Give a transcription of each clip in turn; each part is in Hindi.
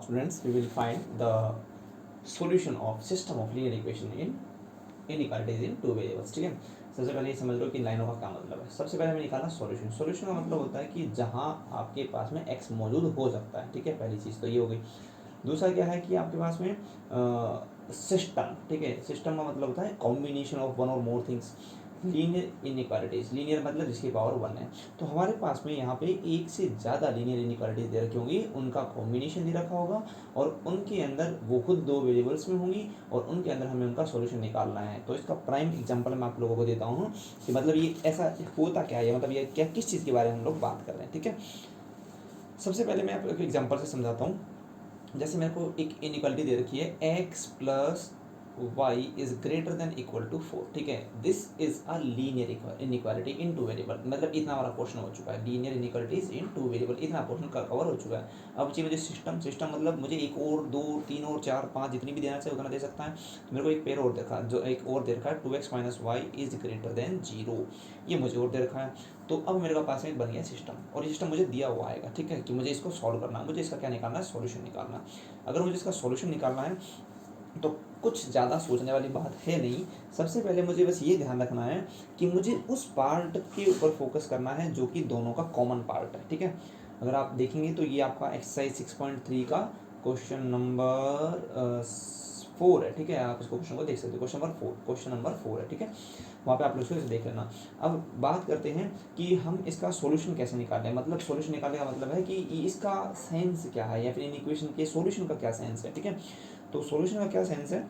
students, we will find the solution of system of linear equation in inequalities in two variables. ठीक है, सबसे पहले ये समझ लो कि लाइनों का क्या मतलब है. सबसे पहले हमें निकालना सॉल्यूशन. सॉल्यूशन का मतलब होता है कि जहाँ आपके पास में x मौजूद हो सकता है. ठीक है, पहली चीज़ तो ये हो गई. दूसरा क्या है कि आपके पास में सिस्टम. ठीक है, सिस्टम का मतलब होता है कॉम्बिनेशन ऑफ वन और more things. Linear inequalities, linear मतलब जिसकी पावर वन है. तो हमारे पास में यहाँ पे एक से ज़्यादा लीनियर इनइक्वालिटीज दे रखी होंगी, उनका कॉम्बिनेशन दे रखा होगा और उनके अंदर वो खुद दो वेरिएबल्स में होंगी और उनके अंदर हमें उनका सॉल्यूशन निकालना है. तो इसका प्राइम एग्जांपल मैं आप लोगों को देता हूँ कि मतलब ये ऐसा होता क्या है, मतलब ये क्या किस चीज़ के बारे में हम लोग बात कर रहे हैं. ठीक है, सबसे पहले मैं आपको एक एग्जाम्पल से समझाता हूँ. जैसे मेरे को एक इनइक्वालिटी दे रखी है x plus Y is greater than equal to 4. ठीक है, this is a linear inequality in two variable. मतलब इतना हमारा क्वेश्चन हो चुका है, linear inequalities in two variable, इतना पोर्शन कवर हो चुका है. अब चाहिए मुझे सिस्टम. सिस्टम मतलब मुझे एक और दो तीन और चार पाँच जितनी भी देना चाहिए उतना दे सकता है. तो मेरे को एक पेयर और देखा, जो एक और दे रखा है 2x minus Y is greater than 0. ये मुझे और दे रखा है. तो अब मेरे पास में बन गया सिस्टम और ये सिस्टम मुझे दिया हुआ आएगा. ठीक है, कि मुझे इसको सॉल्व करना है, मुझे इसका क्या निकालना है, सॉल्यूशन निकालना है. अगर मुझे इसका सॉल्यूशन निकालना है तो कुछ ज़्यादा सोचने वाली बात है नहीं. सबसे पहले मुझे बस ये ध्यान रखना है कि मुझे उस पार्ट के ऊपर फोकस करना है जो कि दोनों का कॉमन पार्ट है. ठीक है, अगर आप देखेंगे तो ये आपका एक्सरसाइज 6.3 का क्वेश्चन नंबर 4 है. ठीक है, आप इसको क्वेश्चन को देख सकते हो. क्वेश्चन नंबर 4 है. ठीक है, वहाँ पे आप लोग इसको देख लेना. अब बात करते हैं कि हम इसका सॉल्यूशन कैसे निकालें. मतलब सॉल्यूशन निकालने का मतलब है कि इसका सेंस क्या है या फिर इन इक्वेशन के सॉल्यूशन का क्या सेंस है. ठीक है, तो सॉल्यूशन का क्या सेंस है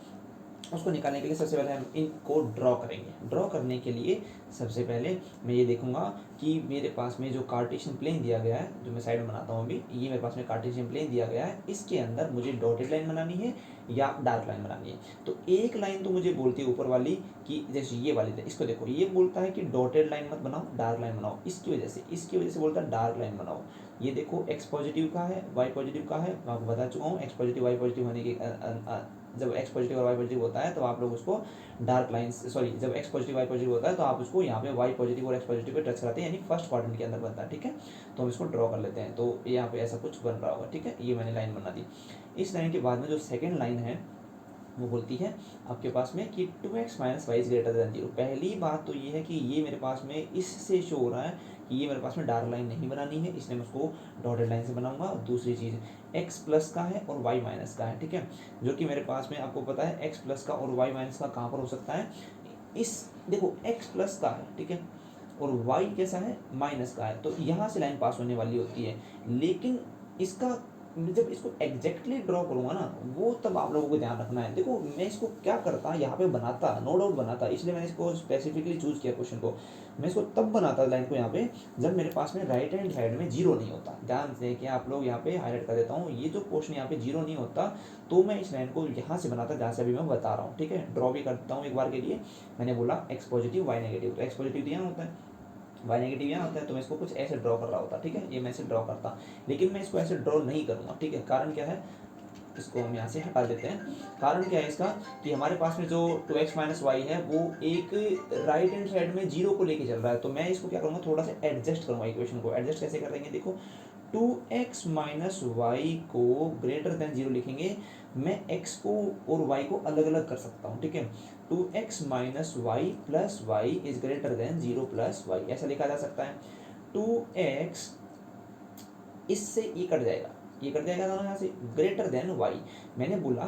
उसको निकालने के लिए सबसे पहले हम इनको ड्रॉ करेंगे. ड्रॉ करने के लिए सबसे पहले मैं ये देखूंगा कि मेरे पास में जो कार्टेशियन प्लेन दिया गया है, जो मैं साइड में बनाता हूँ अभी, ये मेरे पास में कार्टेशियन प्लेन दिया गया है. इसके अंदर मुझे डॉटेड लाइन बनानी है या डार्क लाइन बनानी है. तो एक लाइन तो मुझे बोलती है ऊपर वाली कि जैसे ये वाली है, इसको देखो, ये बोलता है कि डॉटेड लाइन मत बनाओ, डार्क लाइन बनाओ. इसकी वजह से बोलता है डार्क लाइन बनाओ. ये देखो x पॉजिटिव का है, y पॉजिटिव का है. मैं आपको बता चुका हूँ x पॉजिटिव y पॉजिटिव होने के जब x पॉजिटिव और y पॉजिटिव होता है तो आप लोग उसको डार्क लाइंस, सॉरी, जब x पॉजिटिव y पॉजिटिव होता है तो आप उसको यहाँ पे y पॉजिटिव और x पॉजिटिव पे टच कराते हैं, यानी फर्स्ट क्वाड्रेंट के अंदर बनता है. ठीक है, तो हम इसको ड्रॉ कर लेते हैं. तो यहाँ पे ऐसा कुछ बन रहा होगा. ठीक है, ये मैंने लाइन बना दी. इस लाइन के बाद में जो सेकेंड लाइन है वो बोलती है आपके पास में कि 2x minus Y is greater than 0. पहली बात तो ये है कि ये मेरे पास में इससे शो हो रहा है कि ये मेरे पास में डार्क लाइन नहीं बनानी है, इसलिए मैं उसको डॉटेड लाइन से बनाऊंगा. और दूसरी चीज़ x प्लस का है और y माइनस का है. ठीक है, जो कि मेरे पास में आपको पता है x प्लस का और y माइनस का कहाँ पर हो सकता है. इस देखो x प्लस का है, ठीक है, और y कैसा है, माइनस का है. तो यहाँ से लाइन पास होने वाली होती है. लेकिन इसका जब इसको एग्जैक्टली ड्रॉ करूँगा ना, वो तब आप लोगों को ध्यान रखना है. देखो मैं इसको क्या करता, यहाँ पे बनाता, नो डाउट बनाता, इसलिए मैंने इसको स्पेसिफिकली चूज़ किया क्वेश्चन को. मैं इसको तब बनाता लाइन को यहाँ पे जब मेरे पास में राइट हैंड साइड में जीरो नहीं होता. ध्यान से कि आप लोग यहाँ पे हाईलाइट कर देता हूँ, ये जो पोर्शन यहाँ पे जीरो नहीं होता तो मैं इस लाइन को यहाँ से बनाता जहाँ से अभी मैं बता रहा हूँ. ठीक है, ड्रॉ भी करता हूँ एक बार के लिए. मैंने बोला एक्स पॉजिटिव वाई नेगेटिव, तो एक्स पॉजिटिव यहाँ होता है, वाई नेगेटिव यहाँ होता है. तो मैं इसको कुछ ऐसे ड्रॉ कर रहा होता. ठीक है, ये मैं ऐसे ड्रॉ करता, लेकिन मैं इसको ऐसे ड्रॉ नहीं करूँगा. ठीक है, कारण क्या है, इसको हम यहाँ से हटा देते हैं. कारण क्या है इसका कि हमारे पास में जो 2x माइनस वाई है वो एक राइट हैंड साइड में जीरो को लेके चल रहा है. तो मैं इसको क्या करूँगा, थोड़ा सा एडजस्ट करूँगा. इक्वेशन को एडजस्ट कैसे कर देंगे, देखो 2x माइनस वाई को ग्रेटर देन 0 लिखेंगे. मैं x को और y को अलग अलग कर सकता हूँ. ठीक है, 2x minus Y plus Y is greater than 0 plus Y, ऐसा लिखा जा सकता है. 2x इससे ये कट जाएगा, ये कट जाएगा दोनों यहाँ से, ग्रेटर देन वाई. मैंने बोला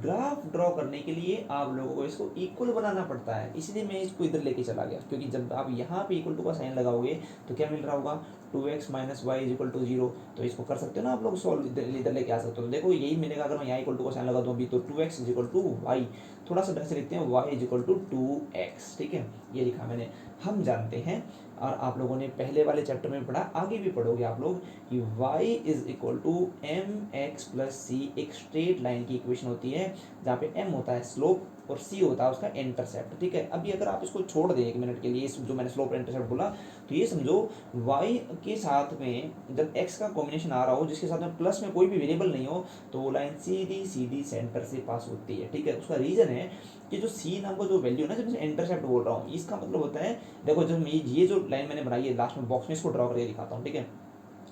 ग्राफ ड्रॉ करने के लिए आप लोगों को इसको इक्वल बनाना पड़ता है, इसलिए मैं इसको इधर लेके चला गया. क्योंकि जब आप यहाँ पे इक्वल टू का साइन लगाओगे तो क्या मिल रहा होगा, 2x minus Y is equal to 0. तो इसको कर सकते हो ना आप लोग, सॉल्व इधर लेके आ सकते हो. तो देखो यही मिलेगा अगर मैं यहाँ इक्वल टू का साइन लगा दूँ अभी, तो 2x is equal to Y. थोड़ा सा ढंग से लिखते हैं, y is equal to 2x. ठीक है, ये लिखा मैंने. हम जानते हैं और आप लोगों ने पहले वाले चैप्टर में पढ़ा, आगे भी पढ़ोगे आप लोग, कि y is equal to M x plus c एक स्ट्रेट लाइन की इक्वेशन होती है जहाँ पे m होता है स्लोप और c होता है उसका इंटरसेप्ट. ठीक है, अभी अगर आप इसको छोड़ दें एक मिनट के लिए, जो मैंने स्लोप और इंटरसेप्ट बोला, तो ये समझो y के साथ में जब x का कॉम्बिनेशन आ रहा हो जिसके साथ में प्लस में कोई भी वेरिएबल नहीं हो, तो वो लाइन सीधी सीधी सेंटर से पास होती है. ठीक है, उसका रीजन है कि जो c नाम का जो वैल्यू है ना, जब मैं इंटरसेप्ट बोल रहा हूँ, इसका मतलब होता है, देखो जब ये जो लाइन मैंने बनाई है लास्ट में बॉक्स में, इसको ड्रॉ करके दिखाता हूँ. ठीक है,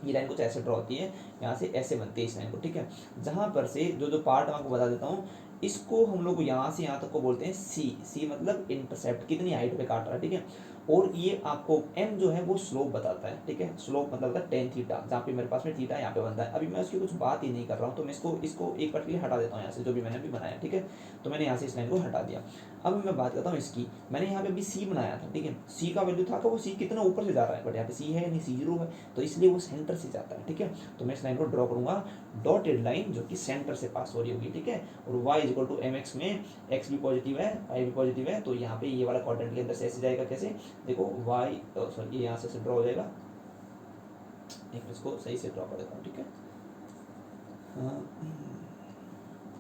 ये लाइन कुछ ऐसे ड्रॉ होती है, यहाँ से ऐसे बनती है इस लाइन को, ठीक है। जहाँ पर से जो पार्ट मैं आपको बता देता हूँ, इसको हम लोग यहाँ से यहाँ तक को बोलते हैं सी। सी मतलब इंटरसेप्ट, कितनी हाइट पे काट रहा है, ठीक है। और ये आपको एम जो है वो स्लोप बताता है, ठीक है। स्लोप मतलब होता है टेन थीटा, जहाँ पे मेरे पास में थीटा यहाँ पे बनता है। अभी मैं उसकी कुछ बात ही नहीं कर रहा हूँ, तो मैं इसको एक बार के लिए हटा देता हूँ यहाँ से, जो भी मैंने अभी बनाया, ठीक है। तो मैंने यहाँ से इस लाइन को हटा दिया। अब मैं बात करता हूँ इसकी। मैंने यहाँ पे अभी सी बनाया था, ठीक है। सी का वैल्यू था, तो वो सी कितना ऊपर से जा रहा है, बट यहाँ पे सी है नहीं, सी जीरो है, तो इसलिए वो सेंटर से जाता है, ठीक है। तो मैं इस लाइन को ड्रॉ करूंगा, डॉटेड लाइन जो कि सेंटर से पास हो रही होगी, ठीक है। और y equal to M X में x भी पॉजिटिव है, y भी पॉजिटिव है, तो यहाँ पे ये वाला क्वाड्रेंट के अंदर से ऐसे जाएगा, कैसे, देखो y, सॉरी ये यहाँ से ड्रॉ हो जाएगा, एक इसको सही से ड्रॉ कर देता हूँ, ठीक है।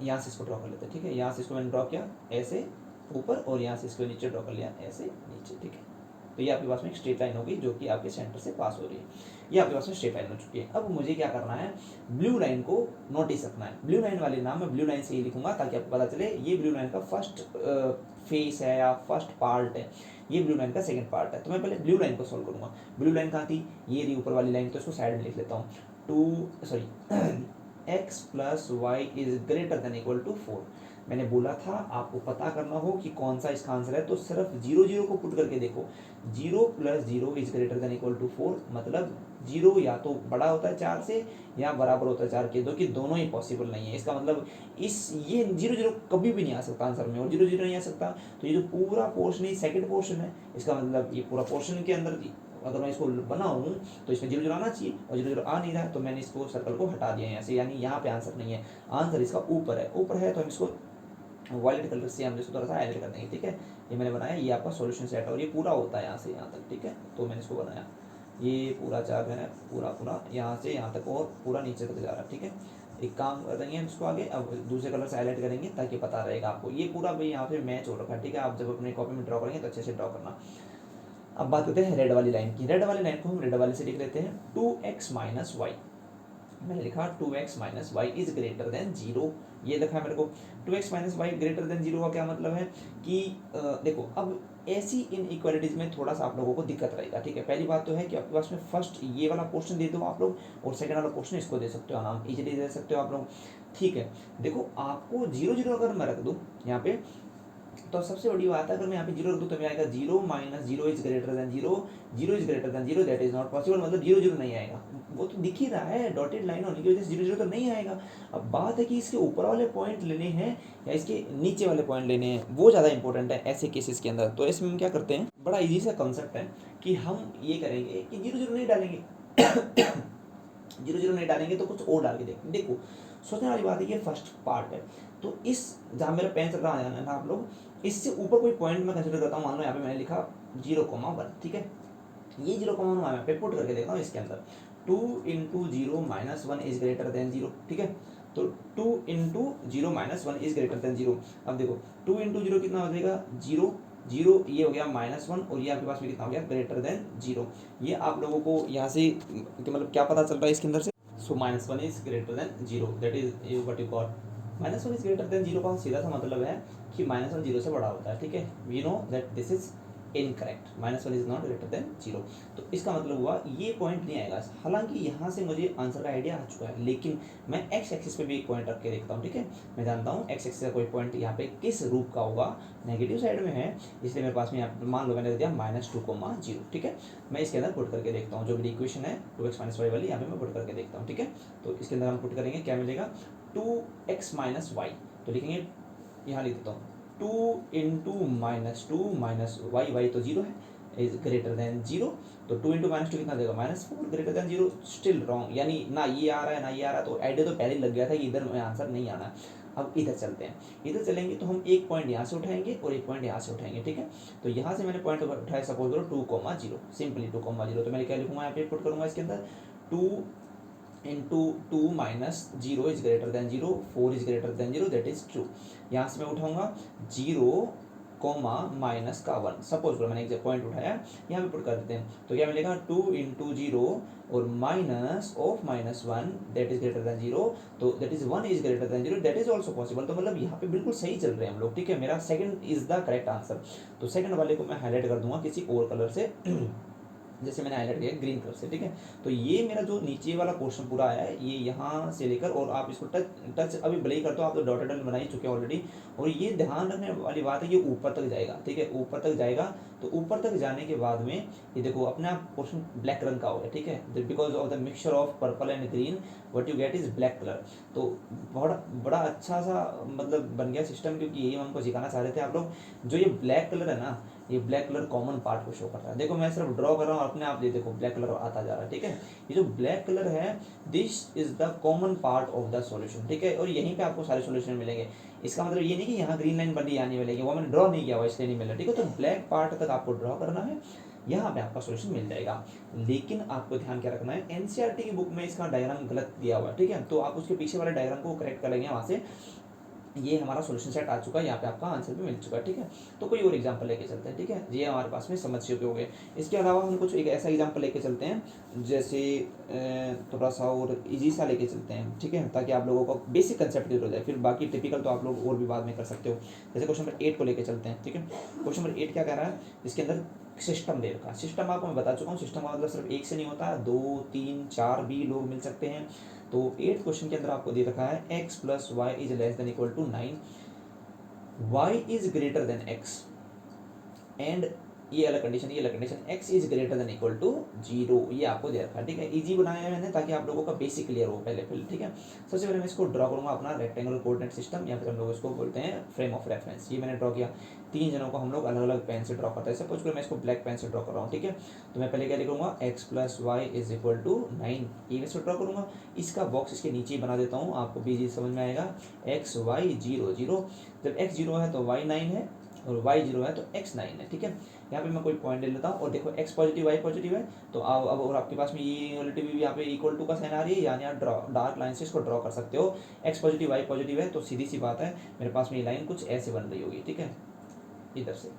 यहाँ से इसको ड्रॉ कर लेते हैं, ठीक है। यहाँ से इसको मैंने ड्रॉ किया ऐसे ऊपर, और यहाँ से इसको नीचे ड्रॉ कर लिया ऐसे नीचे, ठीक है। तो ये आपके पास में एक स्ट्रेट लाइन होगी जो कि आपके सेंटर से पास हो रही है। ये आपके पास में स्ट्रेट लाइन हो चुकी है। अब मुझे क्या करना है, ब्लू लाइन को नोटिस रखना है। ब्लू लाइन वाले नाम मैं ब्लू लाइन से ही लिखूंगा, ताकि आपको पता चले ये ब्लू लाइन का फर्स्ट फेस है या फर्स्ट पार्ट है, ये ब्लू लाइन का सेकंड पार्ट है। तो मैं पहले ब्लू लाइन को सोल्व करूंगा। ब्लू लाइन कहाँ थी, ये रही ऊपर वाली लाइन, तो इसको साइड में लिख लेता हूँ। x plus Y is greater than equal to 4। मैंने बोला था आपको पता करना हो कि कौन सा इसका आंसर है, तो सिर्फ 0 0 को पुट करके देखो। 0 plus 0 is greater than equal to 4, मतलब 0 या तो बड़ा होता है 4 से या बराबर होता है 4 के, जो कि दोनों ही पॉसिबल नहीं है। इसका मतलब ये 0 0 कभी भी नहीं आ सकता आंसर में, और 0 0 नहीं आ सकता, तो ये जो पूरा पोर्शन है सेकंड पोर्शन है, इसका मतलब ये पूरा पोर्शन के अंदर अगर मैं इसको बनाऊं तो इसमें 0 0 आना चाहिए, और 0 0 आ नहीं रहा है, तो मैंने इसको सर्कल को हटा दिया यहाँ से, यानी यहाँ पे आंसर नहीं है, आंसर इसका ऊपर है। ऊपर है तो हम इसको वायलेट कलर से हम इसको थोड़ा सा हाईलाइट कर देंगे, ठीक है। ये मैंने बनाया, ये आपका सॉल्यूशन सेट है, और ये पूरा होता है यहाँ से यहाँ तक, ठीक है। तो मैंने इसको बनाया, ये पूरा चार्ज है पूरा यहाँ से यहाँ तक और पूरा नीचे तक जा रहा है, ठीक है। एक काम कर देंगे हम इसको आगे, अब दूसरे कलर से हाईलाइट करेंगे ताकि पता रहेगा आपको। ये पूरा भाई यहाँ पे मैच हो रखा है, ठीक है। आप जब अपने कॉपी में ड्रॉ करेंगे तो अच्छे से ड्रॉ करना। अब बात करते हैं रेड वाली लाइन की। रेड वाली लाइन को हम रेड वाले से लिख लेते हैं 2x माइनस वाई। मैंने लिखा 2x minus Y is greater than 0, ये लिखा है मेरे को। 2x minus Y greater than 0 का क्या मतलब है कि देखो, अब ऐसी इन इक्वालिटीज में थोड़ा सा आप लोगों को दिक्कत रहेगा, ठीक है। पहली बात तो है कि आपके पास में फर्स्ट ये वाला पोर्शन दे दो आप लोग, और सेकंड वाला पोर्शन इसको दे सकते हो नाम, इजीली दे सकते हो आप लोग, ठीक है। देखो आपको 0 0 अगर मैं रख दूँ यहाँ पे, तो सबसे बड़ी बात है, अगर मैं यहाँ पे 0 रख दूँ तो मैं आएगा 0 minus 0 is greater than 0, 0 is greater than 0, that is not possible, मतलब 0 0 नहीं आएगा। वो तो दिख ही रहा है, डॉटेड लाइन होने की वजह से 0 0 तो नहीं आएगा। अब बात है कि इसके ऊपर वाले पॉइंट लेने हैं या इसके नीचे वाले पॉइंट लेने हैं, वो ज़्यादा इंपॉर्टेंट है ऐसे केसेस के अंदर। तो इसमें हम क्या करते हैं, बड़ा ईजी सा कंसेप्ट है कि हम ये करेंगे कि 0 0 नहीं डालेंगे 0 0 नहीं डालेंगे तो कुछ और डाल के देखो। सोचने वाली बात है कि फर्स्ट पार्ट है, तो इस जहाँ मेरा पेन चल रहा है ना आप लोग, इससे ऊपर कोई पॉइंट मैं कंसिडर करता हूँ। मान लो यहाँ पे मैंने लिखा 0,1, ठीक है। ये 0,1 मैं यहाँ पे पुट करके देखता हूँ इसके अंदर। 2 into 0 minus 1 is greater than 0, ठीक है। तो 2 into 0 minus 1 is greater than 0। अब देखो 2 इंटू 0 कितना हो जाएगा, 0 0, ये हो गया -1, और ये आपके पास में कितना हो गया, ग्रेटर देन 0। ये आप लोगों को यहाँ से मतलब क्या पता चल रहा है इसके अंदर से, सो -1 is greater than 0, that is what you call -1 is greater than 0 का सीधा सा मतलब है कि -1 0 से बड़ा होता है, ठीक है। We know that this is incorrect, -1 is not greater than 0। तो इसका मतलब हुआ ये पॉइंट नहीं आएगा। हालांकि यहाँ से मुझे आंसर का आइडिया आ चुका है, लेकिन मैं एक्स एक्सिस पे भी एक पॉइंट रख के देखता हूँ, ठीक है। मैं जानता हूँ एक्स एक्सिस का कोई पॉइंट यहाँ पे किस रूप का होगा, नेगेटिव साइड में है, इसलिए मेरे पास में यहाँ मान लो मैंने दिया -2,0, ठीक है। मैं इसके अंदर पुट करके देखता हूँ, जो मेरी इक्वेशन है 2x माइनस वाई वाली, यहाँ पे मैं पुट करके देखता हूँ, ठीक है। तो इसके अंदर हम पुट करेंगे, क्या मिलेगा, 2x माइनस वाई, तो लिखेंगे, यहाँ लिख देता हूँ 2 इंटू -2 माइनस वाई, वाई तो 0 है, इज ग्रेटर देन 0। तो 2 इंटू -2 कितना देगा, -4, ग्रेटर देन 0, स्टिल रॉन्ग, यानी ना ये आ रहा है ना ये आ रहा है। तो आइडिया तो पहले ही लग गया था कि इधर में आंसर नहीं आना है। अब इधर चलते हैं, इधर चलेंगे तो हम एक पॉइंट यहाँ से उठाएंगे और एक पॉइंट यहाँ से उठाएंगे, ठीक है। तो यहाँ से मैंने पॉइंट उठाया, सपोज करो 2,0, सिंपली 2,0, तो मैं क्या लिखूंगा यहाँ पे, पुट करूंगा इसके अंदर 2 into 2 minus 0 is greater than 0, 4 is greater than 0, that is true. यहाँ से मैं उठाऊंगा 0, माइनस का 1, सपोज करो मैंने एक पॉइंट उठाया, यहाँ पे पुट कर देते हैं। तो क्या मिलेगा, 2 इंटू 0 और minus of -1, that is greater than 0, तो that is 1 is greater than 0, that is also possible. तो मतलब यहाँ पे बिल्कुल सही चल रहे हैं हम लोग, ठीक है। मेरा second is the correct answer. तो सेकंड वाले को मैं हाईलाइट कर दूंगा किसी और कलर से जैसे मैंने हाईलाइट किया ग्रीन कलर से, ठीक है। तो ये मेरा जो नीचे वाला पोर्शन पूरा आया है, ये यहाँ से लेकर और आप इसको टच टच अभी भले ही करते हो, आप तो डॉटेड लाइन बना ही चुके हैं ऑलरेडी। और ये ध्यान रखने वाली बात है, ये ऊपर तक जाएगा, ठीक है, ऊपर तक जाएगा। तो ऊपर तक जाने के बाद में ये देखो अपना पोर्शन ब्लैक रंग का हो गया, ठीक है, because of the mixture of purple and green what you get is black colour. तो बड़ा बड़ा अच्छा सा मतलब बन गया सिस्टम, क्योंकि यही हम हमको सिखाना चाह रहे थे आप लोग। जो ये ब्लैक कलर है ना, ये ब्लैक कलर कॉमन पार्ट को शो कर रहा है। देखो मैं सिर्फ ड्रॉ कर रहा हूँ, अपने आप ये देखो ब्लैक कलर आता जा रहा है, ठीक है। ये जो ब्लैक कलर है, this is the common part of the solution, ठीक है। और यहीं पे आपको सारे सॉल्यूशन मिलेंगे। इसका मतलब ये नहीं कि यहाँ ग्रीन लाइन बन रही, यहाँ नहीं मिलेगी, वो मैंने ड्रॉ नहीं किया हुआ इसलिए नहीं मिला, ठीक है। तो ब्लैक पार्ट तक आपको ड्रॉ करना है, यहाँ पे आपका सॉल्यूशन मिल जाएगा। लेकिन आपको ध्यान क्या रखना है, एनसीईआरटी की बुक में इसका डायग्राम गलत दिया हुआ है, ठीक है। तो आप उसके पीछे वाले डायग्राम को करेक्ट कर लेंगे वहाँ से। ये हमारा सॉल्यूशन सेट आ चुका है, यहाँ पे आपका आंसर भी मिल चुका है, ठीक है। तो कोई और एग्जांपल लेके चलते हैं, ठीक है। ये हमारे पास में समझ चुके हो गए। इसके अलावा हम कुछ एक ऐसा एग्जांपल लेके चलते हैं, जैसे थोड़ा सा और इजी सा लेके चलते हैं, ठीक है, ताकि आप लोगों को बेसिक कंसेप्ट क्लियर हो जाए। फिर बाकी टिपिकल तो आप लोग और भी बाद में कर सकते हो। जैसे क्वेश्चन नंबर 8 को लेके चलते हैं, ठीक है। क्वेश्चन नंबर 8 क्या कह रहा है, इसके अंदर सिस्टम दे रखा है। सिस्टम आपको मैं बता चुका हूँ, सिस्टम का मतलब सिर्फ एक से नहीं होता, 2 3 4 भी लोग मिल सकते हैं। तो 8 क्वेश्चन के अंदर आपको दे रखा है x plus Y is less than equal to 9, y is greater than x and ये अलग कंडीशन, ये अलग condition, x is greater than equal to 0, ये आपको दे रखा है, ठीक है। इजी बनाया है मैंने ताकि आप लोगों का बेसिक क्लियर हो पहले, ठीक है। सबसे पहले मैं इसको ड्रॉ करूंगा अपना रेक्टेंगुलर कोऑर्डिनेट सिस्टम, या फिर हम लोग इसको बोलते हैं फ्रेम ऑफ रेफरेंस। ये मैंने ड्रॉ किया, 3 जनों को हम लोग अलग अलग पेन से ड्रॉ करते हैं। सपोज करो मैं इसको ब्लैक पेन से ड्रॉ कर रहा हूँ, ठीक है। तो मैं पहले क्या लिखूंगा, x plus Y is equal to 9, ये वैसे ड्रॉ करूंगा। इसका बॉक्स इसके नीचे बना देता हूँ, आपको भी समझ में आएगा। x y 0 0, जब x 0 है तो y 9 है, और y 0 है तो x 9 है, ठीक है। यहाँ पे मैं कोई पॉइंट ले लेता हूँ, और देखो x पॉजिटिव y पॉजिटिव है, तो अब और आपके पास में ये रिलेटिव भी यहाँ पे इक्वल टू का साइन आ रही है, यानी आप ड्रॉ डार्क लाइन से इसको ड्रॉ कर सकते हो। x पॉजिटिव y पॉजिटिव है, तो सीधी सी बात है मेरे पास में ये लाइन कुछ ऐसे बन रही होगी, ठीक है, इधर से।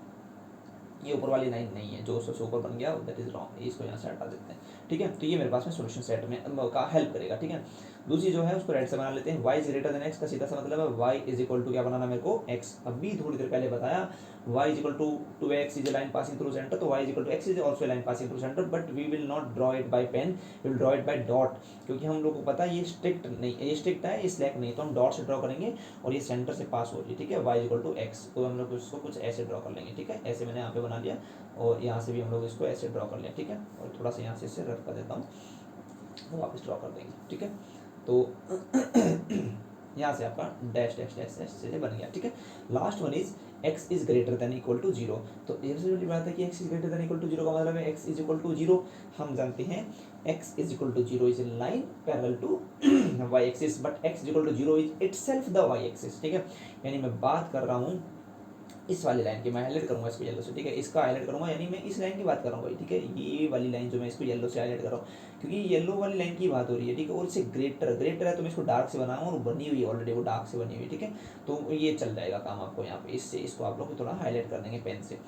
ये ऊपर वाली लाइन नहीं है, जो उससे ऊपर बन गया दैट इज रॉन्ग, इसको यहाँ से हटा देते हैं, ठीक है। तो ये मेरे पास में सॉल्यूशन सेट में का हेल्प करेगा, ठीक है। दूसरी जो है उसको राइट से बना लेते हैं, y is greater then x का सीधा सा मतलब है y इज इक्वल टू क्या बनाना मेरे को, x। अभी थोड़ी देर पहले बताया y is equal to x is a line passing through center, तो y is equal to x is also a line passing through center, but we will not draw it by pen, we will draw it by dot, क्योंकि हम लोग को पता है ये स्ट्रिक्ट नहीं, ये स्ट्रिक्ट है, ये स्लैक नहीं, तो हम डॉट से ड्रॉ करेंगे और ये सेंटर से पास हो रही है, ठीक है। y is equal to x, तो हम लोग इसको कुछ ऐसे ड्रॉ कर लेंगे, ठीक है। ऐसे मैंने यहाँ पे बना लिया, और यहाँ से भी हम लोग इसको ऐसे ड्रॉ कर लिया, ठीक है। और थोड़ा सा यहाँ से इसे रफ कर देता हूँ, तो वापस ड्रॉ कर देंगे, ठीक है। तो यहाँ से आपका डैश डैश डैश डैश से बन गया, ठीक है। Last one is x is greater than equal to 0। तो ये सबसे बड़ी बात है कि x is greater than equal to 0 का मतलब है x इज इक्वल टू 0। हम जानते हैं x is equal to 0 is in line parallel to y axis, but x is equal to 0 is itself the y axis, ठीक है। यानी मैं बात कर रहा हूँ इस वाली लाइन की, मैं हाईलाइट करूंगा इसको येलो से, ठीक है। इसका हाईलाइट करूंगा, यानी मैं इस लाइन की बात कर रहा हूँ भाई, ठीक है। ये वाली लाइन जो मैं इसको येलो से हाईलाइट कर रहा हूँ, क्योंकि येलो वाली लाइन की बात हो रही है, ठीक है। और इससे ग्रेटर ग्रेटर है तो मैं इसको डार्क से बनाऊँ, और बनी हुई है ऑलरेडी, वो डार्क से बनी हुई है, ठीक है। तो ये चल जाएगा काम आपको यहाँ पे, इससे इसको आप लोग थोड़ा हाईलाइट कर देंगे पेन से।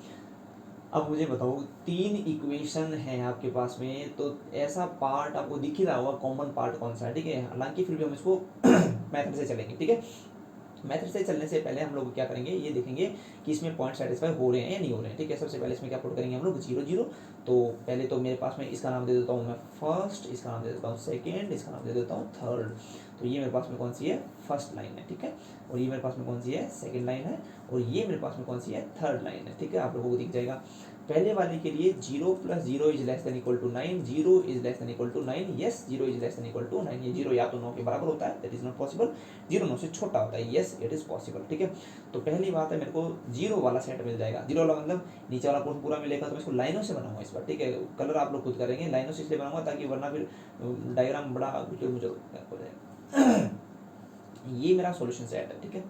अब मुझे बताओ, 3 इक्वेशन है आपके पास में, तो ऐसा पार्ट आपको दिख ही रहा होगा कॉमन पार्ट कौन सा है, ठीक है। हालांकि फिर भी हम इसको मैथड से चलेंगे, ठीक है। मेथड से चलने से पहले हम लोग क्या करेंगे, ये देखेंगे कि इसमें पॉइंट सेटिस्फाई हो रहे हैं या नहीं हो रहे हैं, ठीक है। सबसे पहले इसमें क्या पुट करेंगे हम लोग, 0 0। तो पहले तो मेरे पास में इसका नाम दे देता हूँ मैं फर्स्ट, इसका नाम दे देता हूँ सेकेंड, इसका नाम दे देता हूँ थर्ड। तो ये मेरे पास में कौन सी है, फर्स्ट लाइन है, ठीक है। और ये मेरे पास में कौन सी है, सेकेंड लाइन है। और ये मेरे पास में कौन सी है, थर्ड लाइन है, ठीक है। आप लोगों को दिख जाएगा। पहले वाले के लिए 0 plus 0 is less than equal to 9, 0 is less than equal to 9, yes 0 is less than equal to 9। ये 0 या तो 9 के बराबर होता है, दैट इज नॉट पॉसिबल। 0 9 से छोटा होता है, यस इट इज पॉसिबल, ठीक है। तो पहली बात है, मेरे को 0 वाला सेट मिल जाएगा। 0 वाला मतलब नीचे वाला पोर्शन पूरा मिलेगा, तो मैं इसको लाइनों से बनाऊंगा इस बार, ठीक है। कलर आप लोग खुद करेंगे, लाइनों से इसलिए बनाऊंगा ताकि वरना फिर डायग्राम बड़ा गुजर मुझे हो जाएगा। ये मेरा सॉल्यूशन सेट है, ठीक है।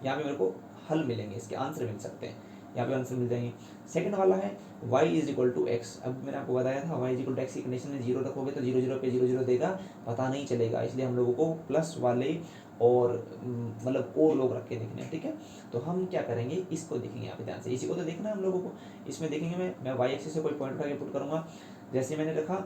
यहाँ पे मेरे को हल मिलेंगे, इसके आंसर मिल सकते हैं, यहाँ पे आंसर मिल जाएंगे। सेकंड वाला है y is equal to X. अब मैंने आपको बताया था y is equal to X की कंडीशन में 0 रखोगे तो 0 0 पे 0 0 देगा, पता नहीं चलेगा। इसलिए हम लोगों को प्लस वाले और मतलब और लोग रख के देखने हैं, ठीक है। तो हम क्या करेंगे, इसको देखेंगे यहाँ पे ध्यान से, इसी को तो देखना है हम लोगों को। इसमें देखेंगे मैं y एक्सिस से कोई पॉइंट उठा के पुट करूँगा। जैसे मैंने रखा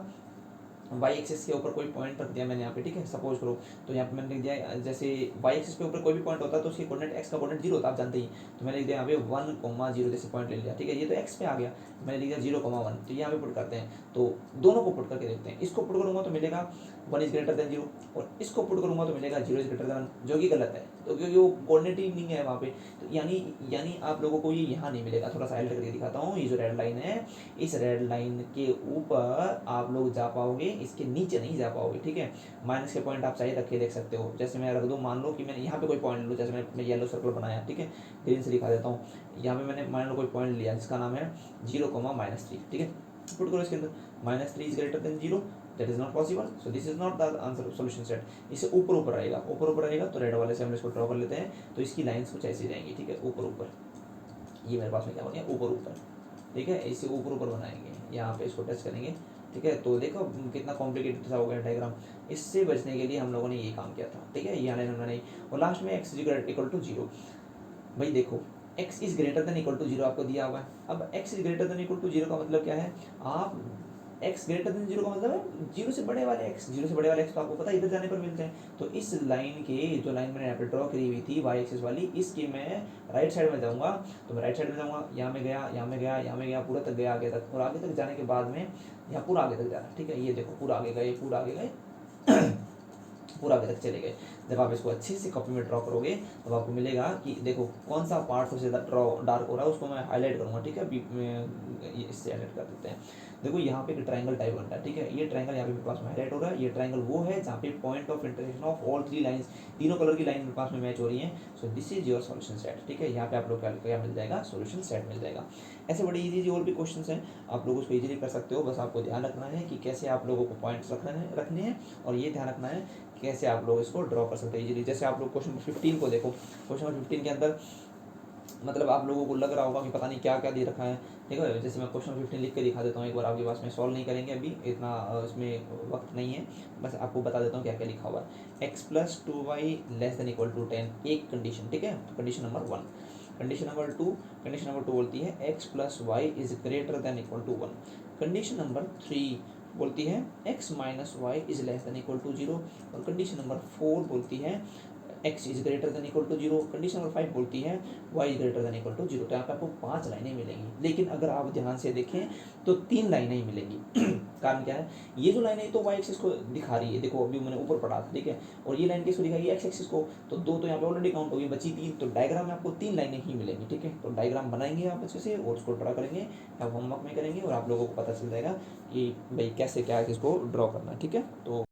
वाई एक्सिस के ऊपर कोई पॉइंट रख दिया मैंने यहाँ पे, ठीक है, सपोज करो, तो यहाँ पे मैंने लिख दिया जैसे वाई एक्सिस के ऊपर कोई भी पॉइंट होता है तो उसकी कोऑर्डिनेट एक्स का कोऑर्डिनेट 0 होता है, आप जानते ही। तो मैंने लिख दिया यहाँ पे 1,0 जैसे पॉइंट ले लिया, ठीक है, ये तो एक्स पे आ गया, मैंने लिख दिया 0,1, तो यहाँ पे पुट करते हैं, तो दोनों को पुट करके देखते हैं। इसको पुट करूँगा तो मिलेगा 1 इज ग्रेटर देन 0, और इसको पुट करूँगा तो मिलेगा 0 इज ग्रेटर देन 1, जो कि गलत है, तो क्योंकि वो कोऑर्डिनेट ही नहीं है वहाँ पे। तो यानी आप लोगों को ये यहाँ नहीं मिलेगा। थोड़ा सा हाईलाइट करके दिखाता हूँ, ये जो रेड लाइन है, इस रेड लाइन के ऊपर आप लोग जा पाओगे, इसके नीचे नहीं जा पाओगे, ठीक है। माइनस के पॉइंट आप चाहिए रख के देख सकते हो, जैसे मैं रख दूँ, मान लो कि मैंने यहाँ पे कोई पॉइंट लूँ, जैसे मैंने येलो सर्कल बनाया, ठीक है, ग्रीन से दिखा देता हूँ। यहाँ पे मैंने मान लो कोई पॉइंट लिया जिसका नाम है 0,-3, ठीक है, पुट करो इसके अंदर, -3 is greater than 0, that is not possible, so this is not the answer solution set. इसे ऊपर ऊपर रहेगा, ऊपर ऊपर रहेगा, तो रेड वाले से हम इसको ड्रॉ कर लेते हैं, तो इसकी लाइंस कुछ ऐसी जाएंगी, ठीक है, ऊपर ऊपर, ये मेरे पास में क्या हो गया, ऊपर ऊपर, ठीक है, इसे ऊपर ऊपर बनाएंगे, यहाँ पे इसको टच करेंगे, ठीक है। तो देखो कितना कॉम्प्लिकेटेड सा हो गया डायग्राम। इससे बचने के लिए हम लोगों ने ये काम किया था, ठीक है, यहाँ हमने नहीं, और लास्ट में x इक्वल टू 0। भाई देखो x is greater than equal to 0 आपको दिया हुआ है। अब x is greater than equal to 0 का मतलब क्या है, आप x ग्रेटर देन 0 का मतलब है 0 से बड़े वाले x, 0 से बड़े वाले x तो आपको पता है इधर जाने पर मिलते हैं। तो इस लाइन के, जो लाइन मैंने यहाँ पे ड्रॉ करी हुई थी y एक्सिस वाली, इसकी मैं राइट साइड में जाऊँगा, तो मैं राइट साइड में जाऊँगा, यहाँ में गया, यहाँ में गया, यहाँ में गया, पूरा तक गया आगे तक, और आगे तक जाने के बाद में यहाँ पूरा आगे तक जा रहा है, ठीक है, ये देखो पूरा आगे गए, पूरा आगे गए पूरा आगे तक चले गए। जब आप इसको अच्छे से कॉपी में ड्रॉ करोगे तो आपको मिलेगा कि देखो कौन सा पार्ट सबसे ज़्यादा डार्क हो रहा है, उसको मैं हाईलाइट करूँगा, ठीक है, इससे हाईलाइट कर देते हैं। देखो यहाँ पे एक ट्रायंगल टाइप बनता है, ठीक है, ये ट्रायंगल यहाँ पे मेरे पास में हाईलाइट हो रहा है, ये ट्रायंगल वो है जहाँ पे point of intersection of all 3 lines, तीनों कलर की लाइन मेरे पास में मैच हो रही है। So this is your solution set, ठीक है, यहाँ पे आप लोग क्या मिल जाएगा, सॉल्यूशन सेट मिल जाएगा। ऐसे बड़े इजी और भी क्वेश्चन हैं, आप लोग उसको इजीली कर सकते हो, बस आपको ध्यान रखना है कि कैसे आप लोगों को पॉइंट्स रखने हैं, और ये ध्यान रखना है कैसे आप लोग इसको ड्रॉ कर सकते हैं इजीली। जैसे आप लोग क्वेश्चन 15 को देखो, क्वेश्चन 15 के अंदर मतलब आप लोगों को लग रहा होगा कि पता नहीं क्या क्या दे रखा है, ठीक है, जैसे मैं क्वेश्चन 15 लिख के दिखा देता हूँ एक बार आपके पास में, सॉल्व नहीं करेंगे अभी, इतना इसमें वक्त नहीं है, बस आपको बता देता हूँ क्या क्या लिखा हुआ है। x + 2y ≤ 10, एक कंडीशन, ठीक है, तो कंडीशन नंबर 1। कंडीशन नंबर 2 बोलती है x + y > 1। कंडीशन नंबर 3 बोलती है x - y > 0, और कंडीशन नंबर 4 बोलती है x is greater than equal to 0। Condition number 5 बोलती है y is greater than equal to 0। तो यहाँ पे आपको 5 लाइनें मिलेंगी, लेकिन अगर आप ध्यान से देखें तो 3 लाइनें ही मिलेंगी। कारण क्या है, ये जो लाइनें तो y एक्सिस को दिखा रही है, देखो अभी मैंने ऊपर पढ़ा था, ठीक है, और ये लाइन किसको दिखाई, x एक्सिस को, तो 2 तो यहाँ पे ऑलरेडी काउंट होगी, बची 3, तो डायग्राम में आपको 3 लाइनें ही मिलेंगी, ठीक है। तो डायग्राम बनाएंगे आप अच्छे से और उसको ड्रा करेंगे, आप होमवर्क में करेंगे, और आप लोगों को पता चल जाएगा कि भाई कैसे क्या है इसको ड्रॉ करना है, ठीक है। तो